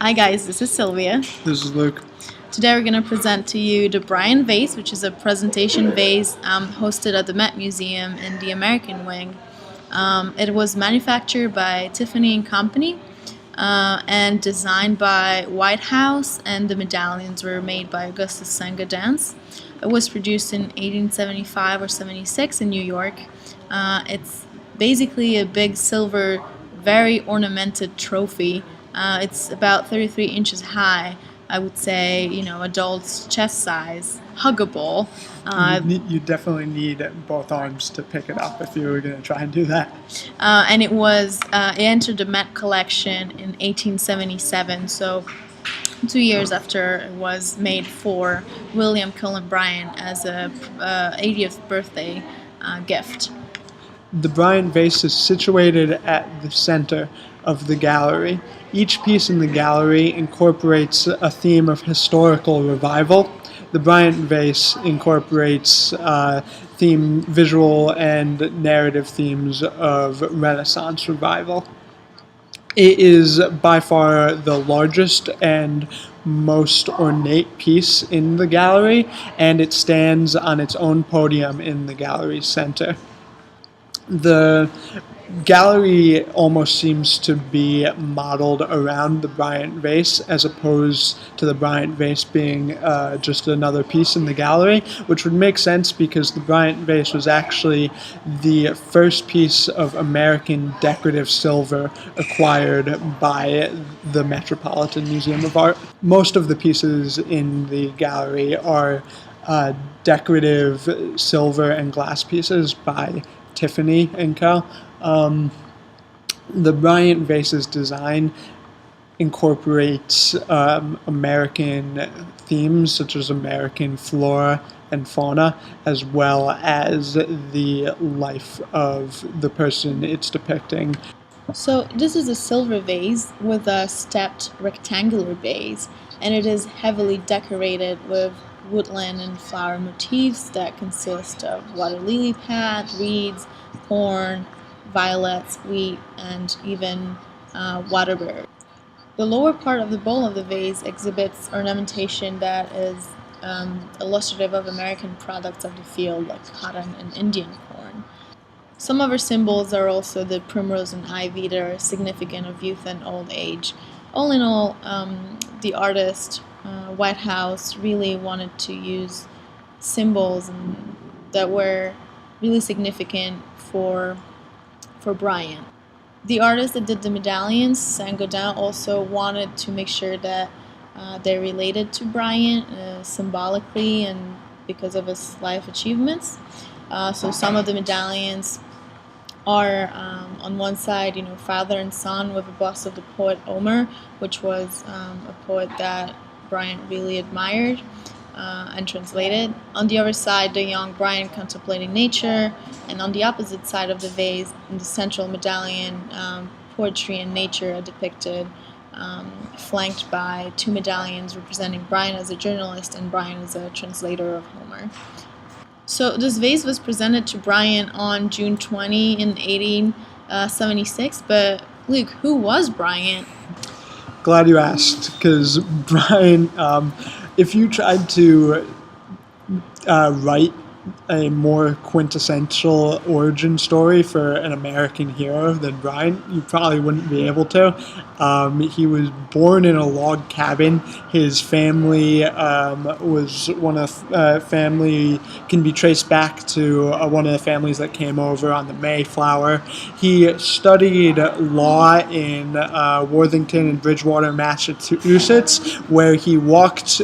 Hi guys, this is Sylvia. This is Luke. Today we're going to present to you the Bryant Vase, which is a presentation vase hosted at the Met Museum in the American Wing. It was manufactured by Tiffany and Company and designed by White House, and the medallions were made by Augustus Saint-Gaudens. It was produced in 1875 or 76 in New York. It's basically a big silver, very ornamented trophy. It's about 33 inches high. I would say, adult's chest size, huggable. You definitely need both arms to pick it up if you were going to try and do that. And it entered the Met collection in 1877, so 2 years after it was made for William Cullen Bryant as a 80th birthday gift. The Bryant Vase is situated at the center of the gallery. Each piece in the gallery incorporates a theme of historical revival. The Bryant Vase incorporates visual and narrative themes of Renaissance revival. It is by far the largest and most ornate piece in the gallery, and it stands on its own podium in the gallery's center. The gallery almost seems to be modeled around the Bryant Vase, as opposed to the Bryant Vase being just another piece in the gallery, which would make sense because the Bryant Vase was actually the first piece of American decorative silver acquired by the Metropolitan Museum of Art. Most of the pieces in the gallery are decorative silver and glass pieces by Tiffany and Co. The Bryant Vase's design incorporates American themes such as American flora and fauna, as well as the life of the person it's depicting. So this is a silver vase with a stepped rectangular base, and it is heavily decorated with woodland and flower motifs that consist of water lily pad, reeds, corn, violets, wheat, and even waterbird. The lower part of the bowl of the vase exhibits ornamentation that is illustrative of American products of the field like cotton and Indian corn. Some of our symbols are also the primrose and ivy that are significant of youth and old age. All in all, the artist, White House, really wanted to use symbols that were really significant for Bryant. The artist that did the medallions, Saint-Gaudens, also wanted to make sure that they're related to Bryant symbolically and because of his life achievements. So some of the medallions are on one side, father and son with a bust of the poet Homer, which was a poet that Bryant really admired and translated. On the other side, the young Bryant contemplating nature, and on the opposite side of the vase, in the central medallion, poetry and nature are depicted, flanked by two medallions representing Bryant as a journalist and Bryant as a translator of Homer. So this vase was presented to Bryant on June 20 in 1876, but Luke, who was Bryant? Glad you asked, because Bryant, if you tried to write a more quintessential origin story for an American hero than Bryant, you probably wouldn't be able to. He was born in a log cabin. His family was one of family can be traced back to one of the families that came over on the Mayflower. He studied law in Worthington and Bridgewater, Massachusetts, where he walked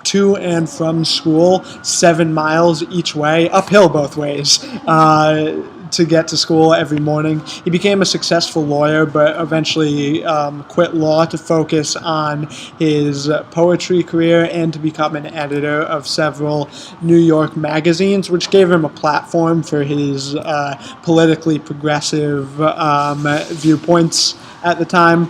to and from school 7 miles each way, uphill both ways, to get to school every morning. He became a successful lawyer, but eventually quit law to focus on his poetry career and to become an editor of several New York magazines, which gave him a platform for his politically progressive viewpoints at the time.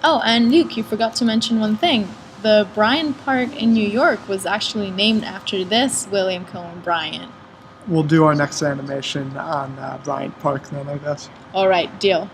Oh, and Luke, you forgot to mention one thing. The Bryant Park in New York was actually named after this William Cullen Bryant. We'll do our next animation on Bryant Park then, I guess. All right, deal.